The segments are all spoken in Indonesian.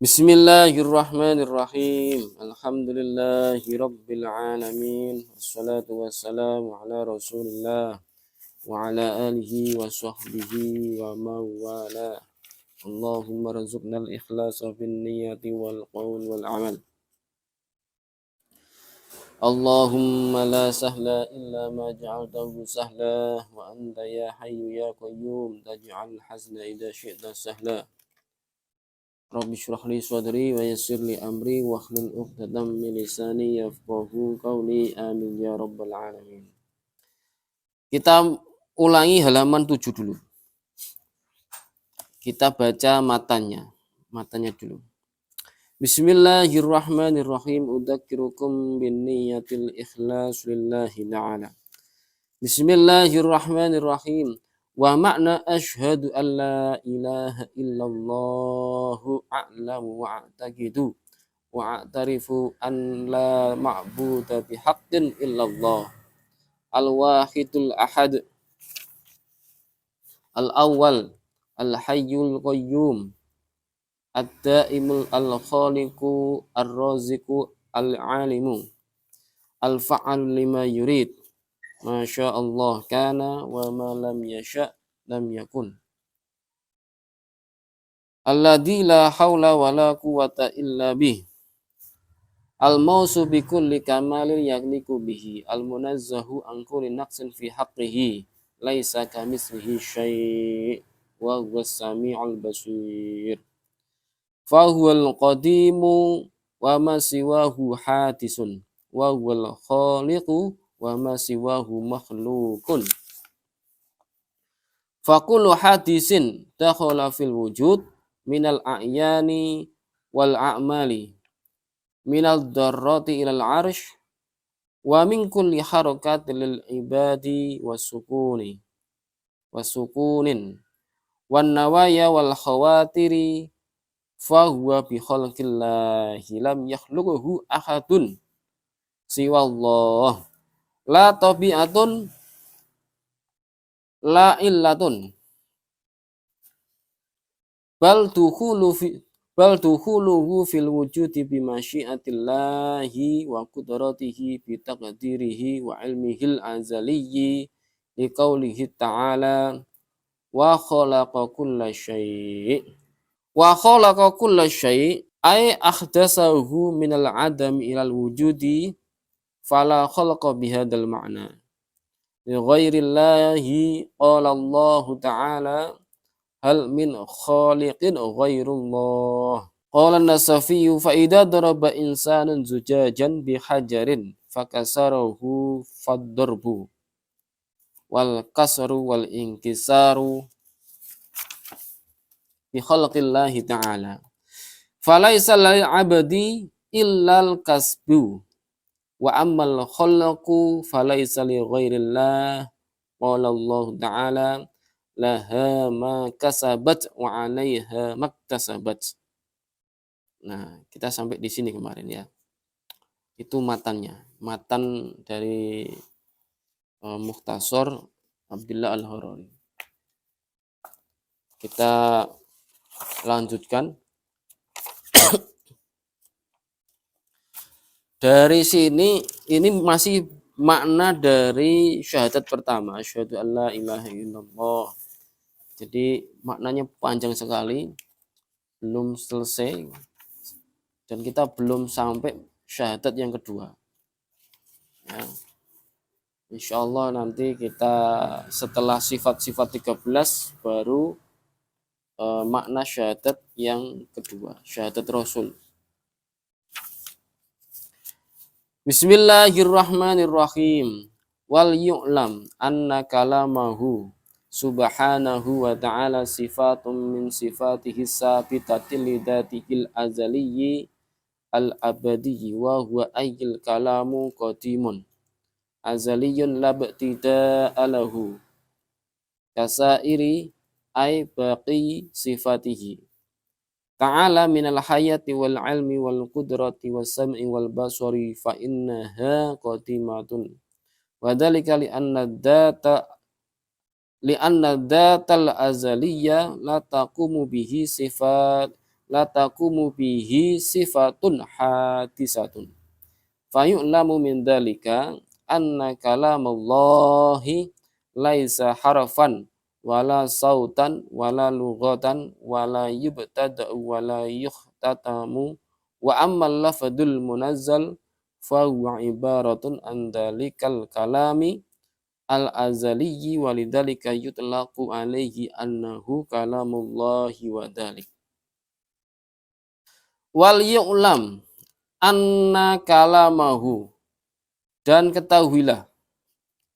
Bismillahirrahmanirrahim. Alhamdulillahi rabbil alamin. Wassalatu wassalamu ala Rasulillah wa ala alihi wa sahbihi wa mawala. Allahumma razuqnal ikhlasa bin niyati wal qawl wal amal. Allahumma la sahla illa ma ja'altahu sahla wa anta ya hayyu ya qayyum taj'al hazna idza syi'ta sahla. Rabbi shrah li sadri wa yassir li amri wa hlul 'uqdatam min lisani yafqahu qawli amin ya rabbal alamin. Kita ulangi halaman 7 dulu. Kita baca matanya dulu. Bismillahirrahmanirrahim. Udzakirukum bin niyatil ikhlas lillahi ta'ala. Bismillahirrahmanirrahim. Wa makna asyhadu an la ilaha illallahu a'lamu wa a'taqidu wa a'tarifu an la ma'buda bihaqqin illallah al-wahidul ahad al-awwal al-hayyul qayyum ad-daimul al-khaliqu ar-raziqu al-alimu al-fa'alu lima yurid. Masya Allah kana wa ma lam yasha lam yakun. Alladzi la haula wa la quwata illa bih. Al-mausu bi kulli kamalin yagliku bihi. Al-munazzahu an kulli naqsin fi haqqihi. Laisa kamitslihi syai' wa huwas sami'ul basir. Fa huwal qadimu wa ma siwahu hadisun wa huwal khaliqu wa ma siwahu makhlukun. Faqulu hadisin dakhala fil wujud minal a'yani wal a'mali minal darrati ilal arsh wa min kulli harakatin lil ibadi wasukunin wan nawaya wal khawatiri fa huwa bi khalqillahi lam yakhluquhu ahadun siwallah. La tabi'atun la illatun bal tukhuluhu fil wujudi bi masyiatillahi wa qudratihi bi taqdirihi wa ilmihil azaliyyi li qaulihi ta'ala wa khalaqa kulla syai' ay akhdasahu minal adami ilal wujudi fala khalqa bihadal ma'na li ghairillahi qala Allah ta'ala hal min khaliqin ghairullah. Qala an-Nasafi fa idza daraba insanun zujajan bi hajarin fakasarahu fad-darbu wal kasru wal inkisaru bi khalqillahi ta'ala falaisa lil 'abdi illal kasbu wa ammal khalqu falaysa li ghairillah. Qala Allah ta'ala laha ma kasabat wa 'alaiha maktasabat. Nah, kita sampai di sini kemarin ya. Itu matannya. Matan dari Mukhtasar Abdullah Al-Harari. Kita lanjutkan. Dari sini ini masih makna dari syahadat pertama, asyhadu alla ilaha illallah. Jadi maknanya panjang sekali, belum selesai dan kita belum sampai syahadat yang kedua. Ya. Insyaallah nanti kita setelah sifat-sifat 13 baru makna syahadat yang kedua, syahadat Rasul. Bismillahirrahmanirrahim. Wal yu'lam anna kalamahu subhanahu wa ta'ala sifatun min sifatihi sabitati lidatihil azaliyyi al-abadiyyi wa huwa ayyil kalamu qadimun azaliyyun labtida'a lahu kasairi ay baqi sifatihi ta'ala minal hayati wal ilmi wal qudrati was sam'i wal basari fa innaha qadimatun wa dzalika li anna datal azaliyya la taqumu bihi sifat la taqumu bihi sifatun hadisatun. Fayu'lamu min dzalika anna kalamallahi laisa harfan wala sautan wala lughatan wala yubtada'u wala yuhtatamu wa ammal lafdul munazzal fa huwa ibaratun an dzalikal kalami al-azaliyyi walidzalika yutlaqu alaihi annahu kalamullahi wa dzalik. Wal yu'lam anna kalamahu, dan ketahuilah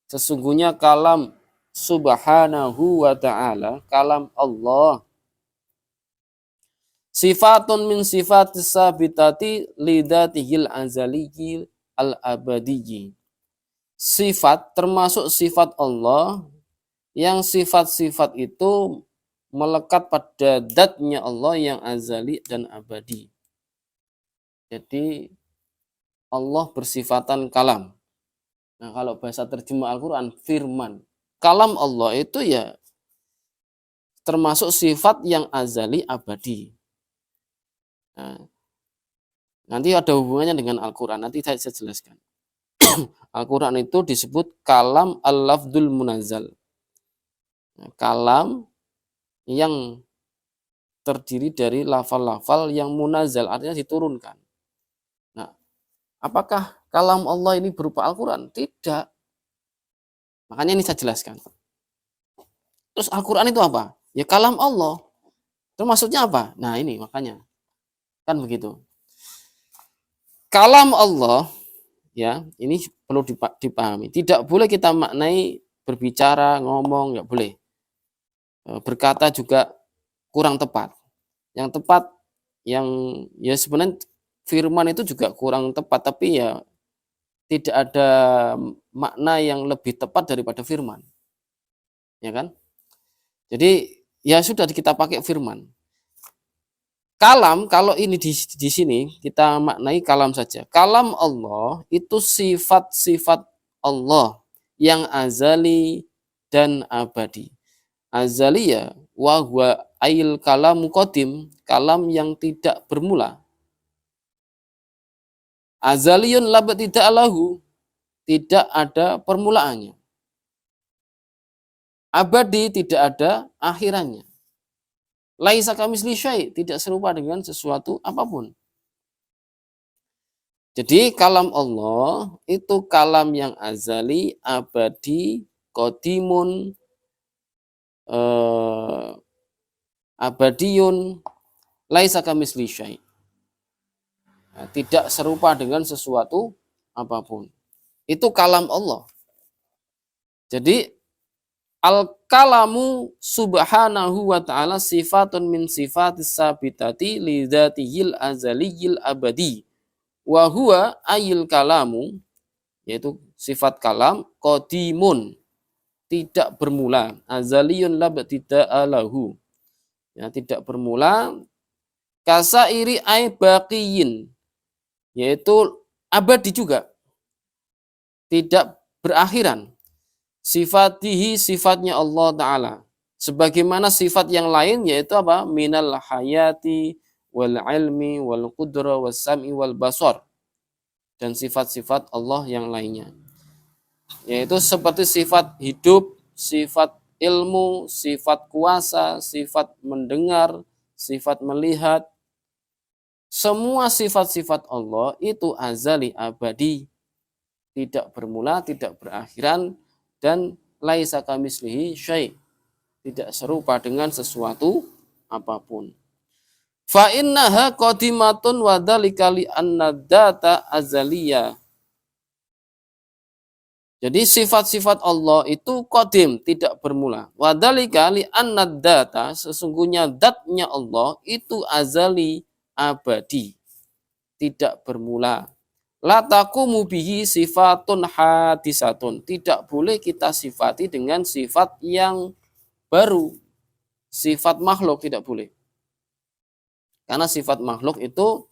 sesungguhnya kalam subhanahu wa ta'ala, kalam Allah, sifatun min sifatis sabitati lidatihil azaliyyi al-abadiyyi. Sifat termasuk sifat Allah yang sifat-sifat itu melekat pada zatnya Allah yang azali dan abadi. Jadi Allah bersifatan kalam. Nah, kalau bahasa terjemah Al-Quran, firman. Kalam Allah itu ya termasuk sifat yang azali abadi. Nah, nanti ada hubungannya dengan Al-Quran, nanti saya jelaskan. Al-Quran itu disebut kalam al-lafdul munazzal. Nah, kalam yang terdiri dari lafal-lafal yang munazzal, artinya diturunkan. Nah, apakah kalam Allah ini berupa Al-Quran? Tidak. Makanya ini saya jelaskan. Terus Al-Quran itu apa? Ya kalam Allah. Itu maksudnya apa? Nah ini makanya. Kan begitu. Kalam Allah, ya ini perlu dipahami. Tidak boleh kita maknai berbicara, ngomong, nggak boleh. Berkata juga kurang tepat. Yang tepat, yang ya sebenarnya firman itu juga kurang tepat, tapi ya tidak ada makna yang lebih tepat daripada firman. Ya kan? Jadi ya sudah kita pakai firman. Kalam, kalau ini di sini kita maknai kalam saja. Kalam Allah itu sifat-sifat Allah yang azali dan abadi. Azali ya wa huwa ail kalam qadim, kalam yang tidak bermula. Azaliyun la tidak lahu, tidak ada permulaannya. Abadi, tidak ada akhirannya. Laisa kamitsli syai', tidak serupa dengan sesuatu apapun. Jadi kalam Allah itu kalam yang azali, abadi, qadimun, abadiyun, laisa kamitsli syai'. Nah, tidak serupa dengan sesuatu apapun. Itu kalam Allah. Jadi al-kalamu subhanahu wa ta'ala sifatun min sifatis sabitati li dzatihil azaliyil abadi. Wa huwa ayil kalamu, yaitu sifat kalam, qadimun, tidak bermula, azaliyun la ibtida'a lahu, ya, tidak bermula, kasairi ay baqiyin, yaitu abadi juga, tidak berakhiran. Sifatihi, sifatnya Allah Ta'ala. Sebagaimana sifat yang lain, yaitu apa? Minal hayati, wal ilmi, wal qudra, was sam'i, wal basar. Dan sifat-sifat Allah yang lainnya. Yaitu seperti sifat hidup, sifat ilmu, sifat kuasa, sifat mendengar, sifat melihat. Semua sifat-sifat Allah itu azali abadi, tidak bermula, tidak berakhiran, dan laisa kamitslihi syai', tidak serupa dengan sesuatu apapun. Fa innaha qadimatun wa dzalika li anna dzata azaliyah. Jadi sifat-sifat Allah itu qadim, tidak bermula. Wa dzalika li anna dzata, sesungguhnya zatnya Allah itu azali, abadi, tidak bermula. La taqumu bihi sifatun hadisatun. Tidak boleh kita sifati dengan sifat yang baru. Sifat makhluk tidak boleh. Karena sifat makhluk itu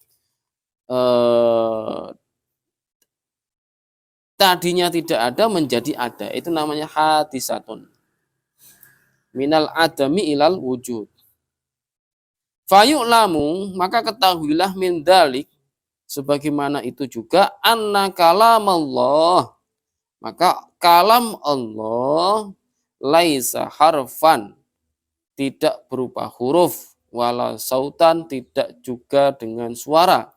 tadinya tidak ada menjadi ada. Itu namanya hadisatun. Minal adami ilal wujud. Fayu'lamu, maka ketahuilah min dalik, sebagaimana itu juga anna kalam Allah, maka kalam Allah laisa harfan, tidak berupa huruf, wala sautan, tidak juga dengan suara,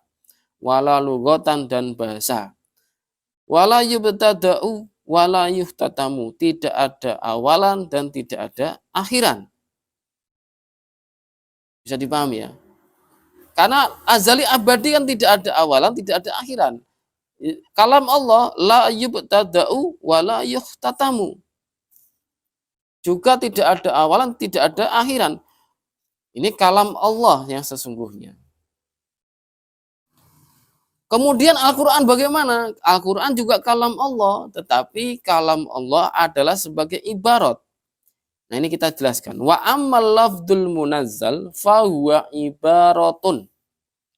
wala lugotan, dan bahasa, wala yubtada'u wala yuhtatamu, tidak ada awalan dan tidak ada akhiran. Bisa dipahami ya? Karena azali abadi kan tidak ada awalan, tidak ada akhiran. Kalam Allah la yubtada'u wa la yuhtatamu. Juga tidak ada awalan, tidak ada akhiran. Ini kalam Allah yang sesungguhnya. Kemudian Al-Quran bagaimana? Al-Quran juga kalam Allah, tetapi kalam Allah adalah sebagai ibarat. Nah ini kita jelaskan. Wa ammal lafdul munazzal fahuwa ibaratun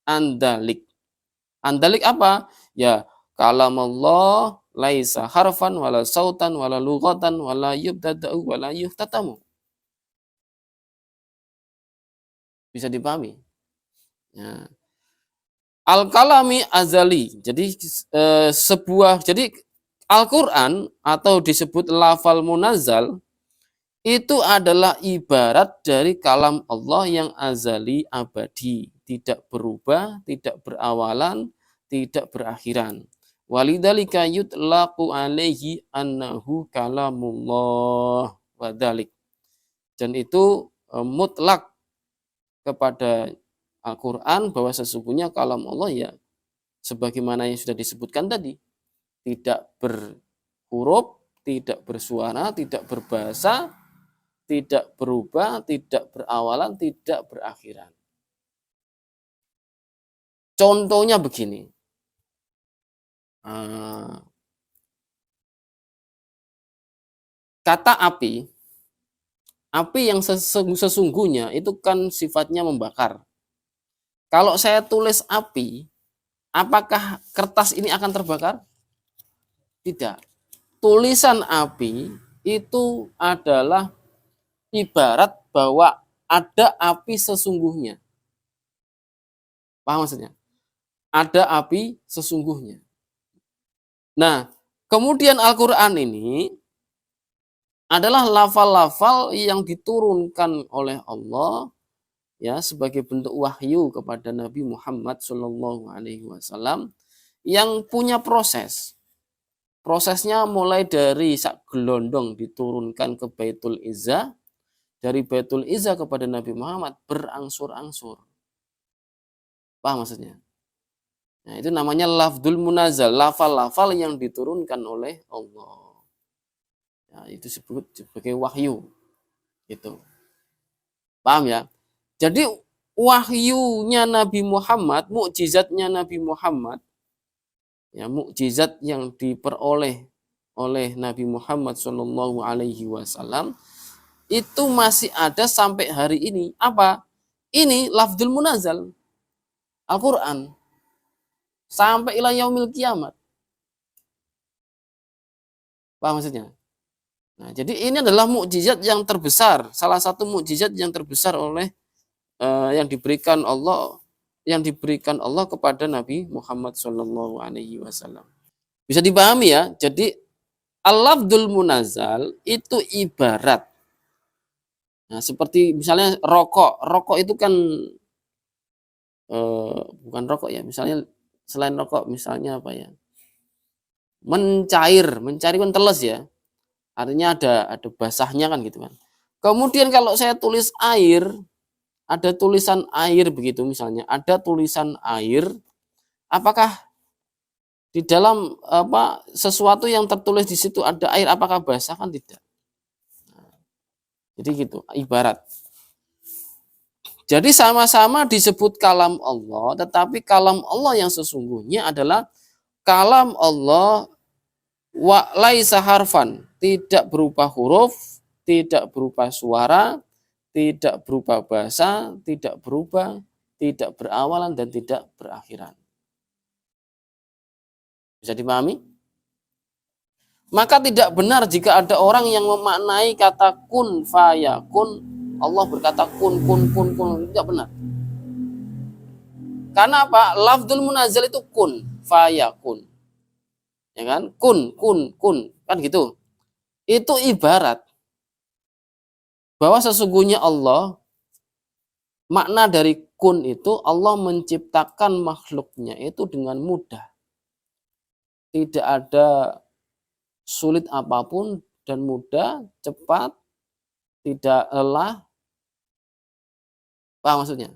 andalik. Andalik apa? Ya, kalam Allah laisa harfan wala sautan wala lughatan wala yubtada'u wala yuhtatamu. Bisa dipahami? Ya. Al-kalami azali. Jadi jadi Al-Qur'an atau disebut lafal munazzal itu adalah ibarat dari kalam Allah yang azali abadi, tidak berubah, tidak berawalan, tidak berakhiran. Walidzalika yutlaqu alaihi annahu kalamullah wadzalik. Dan itu mutlak kepada Al-Qur'an bahwa sesungguhnya kalam Allah ya sebagaimana yang sudah disebutkan tadi, tidak berhuruf, tidak bersuara, tidak berbahasa, tidak berubah, tidak berawalan, tidak berakhiran. Contohnya begini. Kata api yang sesungguhnya itu kan sifatnya membakar. Kalau saya tulis api, apakah kertas ini akan terbakar? Tidak. Tulisan api itu adalah ibarat bahwa ada api sesungguhnya. Paham maksudnya? Ada api sesungguhnya. Nah, kemudian Al-Quran ini adalah lafal-lafal yang diturunkan oleh Allah ya sebagai bentuk wahyu kepada Nabi Muhammad SAW yang punya proses. Prosesnya mulai dari sak gelondong diturunkan ke Baitul Izzah, dari Baitul Izzah kepada Nabi Muhammad berangsur-angsur. Paham maksudnya? Nah, itu namanya lafdul munazal, lafal-lafal yang diturunkan oleh Allah. Ya, itu disebut sebagai wahyu. Gitu. Paham ya? Jadi wahyunya Nabi Muhammad, mukjizatnya Nabi Muhammad, ya mukjizat yang diperoleh oleh Nabi Muhammad SAW itu masih ada sampai hari ini. Apa? Ini lafdul munazal, Al-Quran, sampai ila yaumil kiamat. Paham maksudnya? Nah, jadi ini adalah mukjizat yang terbesar, salah satu mukjizat yang terbesar oleh yang diberikan Allah kepada Nabi Muhammad SAW. Bisa dipahami ya. Jadi al-lafdul munazal itu ibarat. Nah, seperti misalnya rokok. Rokok itu kan bukan rokok ya. Misalnya selain rokok, misalnya apa ya? Mencair kan teles ya. Artinya ada basahnya kan gitu kan. Kemudian kalau saya tulis air, ada tulisan air begitu misalnya, ada tulisan air, apakah di dalam sesuatu yang tertulis di situ ada air, apakah basah? Kan tidak. Jadi gitu, ibarat. Jadi sama-sama disebut kalam Allah, tetapi kalam Allah yang sesungguhnya adalah kalam Allah wa laisa harfan, tidak berupa huruf, tidak berupa suara, tidak berupa bahasa, tidak berubah, tidak berawalan, dan tidak berakhiran. Bisa dipahami? Maka tidak benar jika ada orang yang memaknai kata kun fayakun, Allah berkata kun. Tidak benar. Karena apa? Lafdzul munazzal itu kun, fayakun. Ya kan? Kun, kan gitu. Itu ibarat bahwa sesungguhnya Allah, makna dari kun itu Allah menciptakan makhluknya itu dengan mudah. Tidak ada sulit apapun dan mudah, cepat, tidak lelah. Apa maksudnya?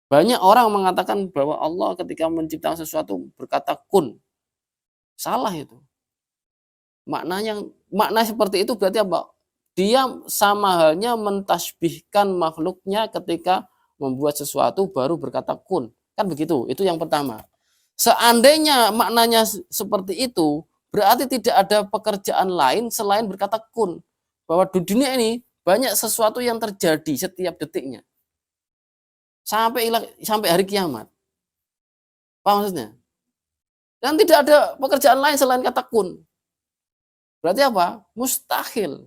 Banyak orang mengatakan bahwa Allah ketika menciptakan sesuatu berkata kun. Salah itu. Makna seperti itu berarti apa? Dia sama halnya mentasbihkan makhluknya ketika membuat sesuatu baru berkata kun. Kan begitu. Itu yang pertama. Seandainya maknanya seperti itu, berarti tidak ada pekerjaan lain selain berkata kun. Bahwa di dunia ini banyak sesuatu yang terjadi setiap detiknya. Sampai hari kiamat. Apa maksudnya? Dan tidak ada pekerjaan lain selain kata kun. Berarti apa? Mustahil.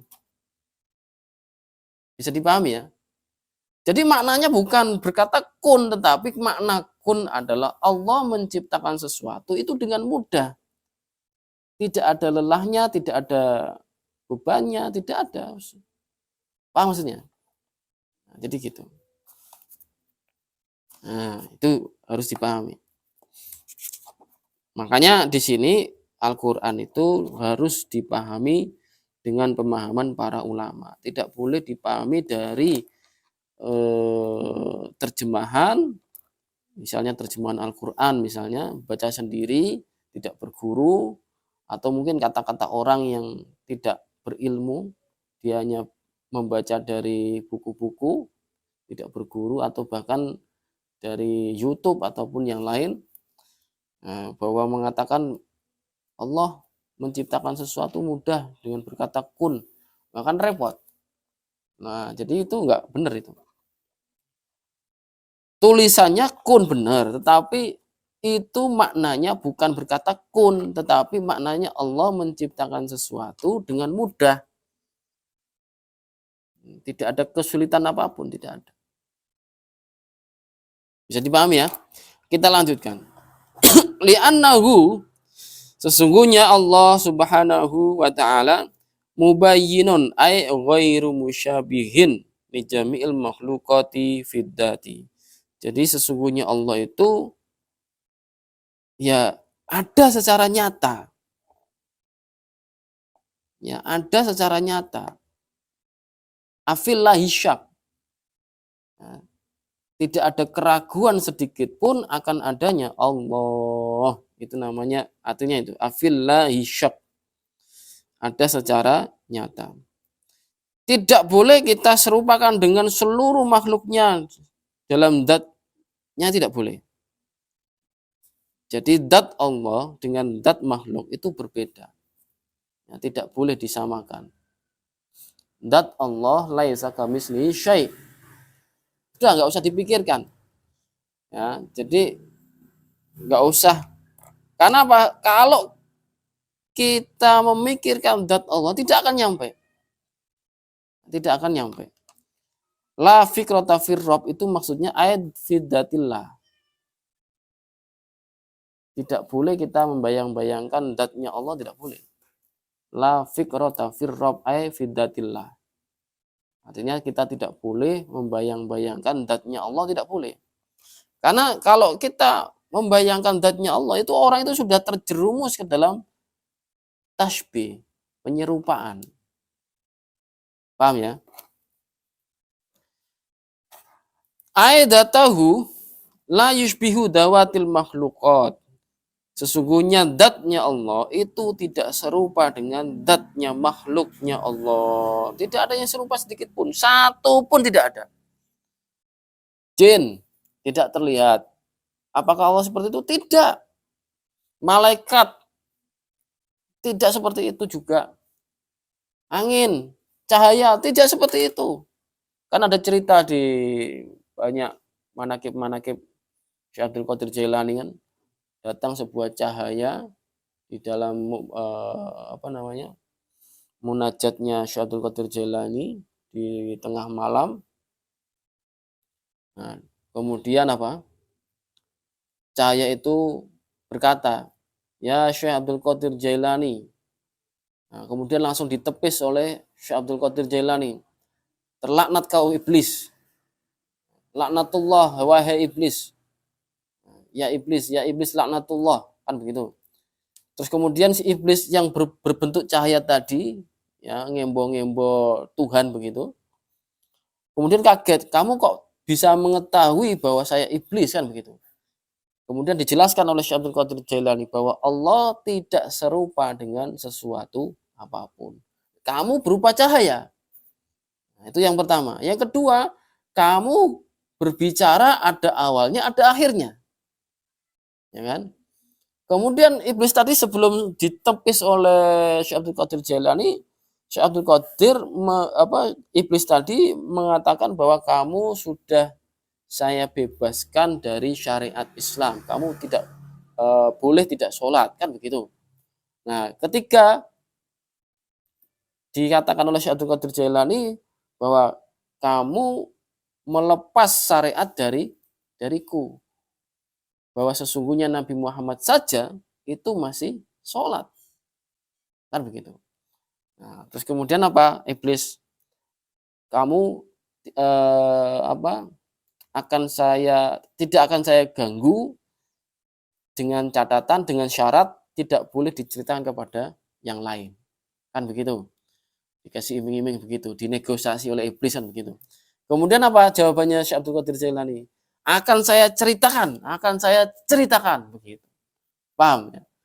Bisa dipahami ya? Jadi maknanya bukan berkata kun, tetapi makna kun adalah Allah menciptakan sesuatu itu dengan mudah. Tidak ada lelahnya, tidak ada bebannya, tidak ada. Paham maksudnya? Nah, jadi gitu. Nah, itu harus dipahami. Makanya di sini Al-Quran itu harus dipahami dengan pemahaman para ulama. Tidak boleh dipahami dari terjemahan, misalnya terjemahan Al-Quran, misalnya baca sendiri, tidak berguru, atau mungkin kata-kata orang yang tidak berilmu, dia hanya membaca dari buku-buku, tidak berguru, atau bahkan dari YouTube ataupun yang lain, bahwa mengatakan Allah menciptakan sesuatu mudah dengan berkata kun, bahkan repot. Nah, jadi itu enggak benar itu. Tulisannya kun benar, tetapi itu maknanya bukan berkata kun, tetapi maknanya Allah menciptakan sesuatu dengan mudah. Tidak ada kesulitan apapun, tidak ada. Bisa dipahami ya? Kita lanjutkan. Li'annahu, sesungguhnya Allah Subhanahu wa taala mubayyinun ay ghairu musyabihin li jami'il makhluqati fid dzati. Jadi sesungguhnya Allah itu ya ada secara nyata. Ya, ada secara nyata. Afillahi syak. Nah, tidak ada keraguan sedikit pun akan adanya Allah. Itu namanya, artinya itu afillahi syak. Ada secara nyata. Tidak boleh kita serupakan dengan seluruh makhluknya dalam zatnya, tidak boleh. Jadi zat Allah dengan zat makhluk itu berbeda. Ya, tidak boleh disamakan. Zat Allah laisa kamitslihi syai'. Sudah nggak usah dipikirkan. Ya, jadi nggak usah. Karena apa? Kalau kita memikirkan zat Allah tidak akan nyampe. Tidak akan nyampe. La fikrata fir Rabb itu maksudnya ayat fidatillah. Tidak boleh kita membayang-bayangkan zatnya Allah, tidak boleh. La fikrata fir Rabb ay fidatillah. Artinya kita tidak boleh membayang-bayangkan zatnya Allah, tidak boleh. Karena kalau kita membayangkan zatnya Allah, itu orang itu sudah terjerumus ke dalam tasbih, penyerupaan. Paham ya? Aidatahu la yushbihu dawatil makhluqat. Sesungguhnya zatnya Allah itu tidak serupa dengan zatnya makhluknya Allah. Tidak ada yang serupa sedikit pun. Satu pun tidak ada. Jin tidak terlihat. Apakah Allah seperti itu? Tidak. Malaikat tidak seperti itu juga. Angin, cahaya tidak seperti itu. Kan ada cerita di banyak manakib-manakib Syekh Abdul Qadir Jailani kan, datang sebuah cahaya di dalam munajatnya Syekh Abdul Qadir Jailani di tengah malam. Nah, Kemudian apa? Cahaya itu berkata, "Ya Syekh Abdul Qadir Jailani." Nah, kemudian langsung ditepis oleh Syekh Abdul Qadir Jailani. "Terlaknat kau iblis. Laknatullah wahai iblis. Ya iblis laknatullah." Kan begitu. Terus kemudian si iblis yang berbentuk cahaya tadi, ya, ngembo-ngembo Tuhan begitu. Kemudian kaget, "Kamu kok bisa mengetahui bahwa saya iblis?" Kan begitu. Kemudian dijelaskan oleh Syekh Abdul Qadir Jailani bahwa Allah tidak serupa dengan sesuatu apapun. Kamu berupa cahaya. Nah, itu yang pertama. Yang kedua, kamu berbicara ada awalnya, ada akhirnya. Ya kan? Kemudian iblis tadi sebelum ditepis oleh Syekh Abdul Qadir Jailani, Syekh Abdul Qadir iblis tadi mengatakan bahwa kamu sudah saya bebaskan dari syariat Islam. Kamu tidak boleh tidak sholat, kan begitu. Nah, ketika dikatakan oleh Syekh Abdul Qadir Jailani bahwa kamu melepas syariat dariku, bahwa sesungguhnya Nabi Muhammad saja itu masih sholat, kan begitu. Nah, terus kemudian apa? Iblis, kamu tidak akan saya ganggu dengan catatan, dengan syarat tidak boleh diceritakan kepada yang lain, kan begitu. Dikasih iming-iming begitu, dinegosiasi oleh iblis kan begitu. Kemudian apa jawabannya Syekh Abdul Qadir Jailani? Akan saya ceritakan begitu. Paham ya?